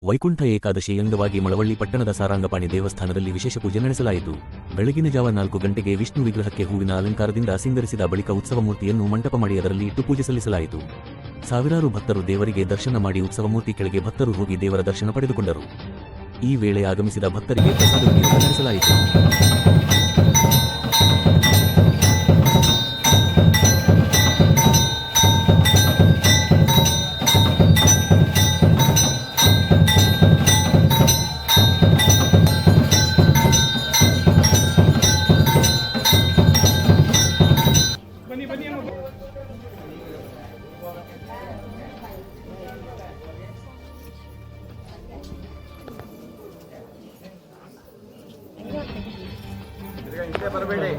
ವೈಕುಂಠ ಏಕಾದಶಿ ಅಂಗವಾಗಿ ಮಳವಳ್ಳಿ ಪಟ್ಟಣದ ಸಾರಂಗಪಾಣಿ ದೇವಸ್ಥಾನದಲ್ಲಿ ವಿಶೇಷ ಪೂಜೆ ನಡೆಸಲಾಯಿತು. ಬೆಳಗಿನ ಜಾವ 4 ಗಂಟೆಗೆ ವಿಷ್ಣು ವಿಗ್ರಹಕ್ಕೆ ಹೂವಿನ ಅಲಂಕಾರದಿಂದ ಸಿಂಗರಿಸಿದ ಬಳಿಕ ಉತ್ಸವ ಮೂರ್ತಿಯನ್ನು ಮಂಟಪ ಮಾಡಿ ಅದರಲ್ಲಿ ಇಟ್ಟು ಪೂಜೆ ಸಲ್ಲಿಸಲಾಯಿತು. ಸಾವಿರಾರು ಭಕ್ತರು ದೇವರಿಗೆ ದರ್ಶನ ಮಾಡಿ ಉತ್ಸವ ಮೂರ್ತಿ ಕೆಳಗೆ ಭಕ್ತರು ಹೋಗಿ ದೇವರ ದರ್ಶನ ಪಡೆದುಕೊಂಡರು. ಈ ವೇಳೆ ಆಗಮಿಸಿದ ಭಕ್ತರಿಗೆ ಪ್ರಸಾದ ವಿನಿಯೋಗ ನಡೆಸಲಾಯಿತು. ಬರಬೇಡಿ.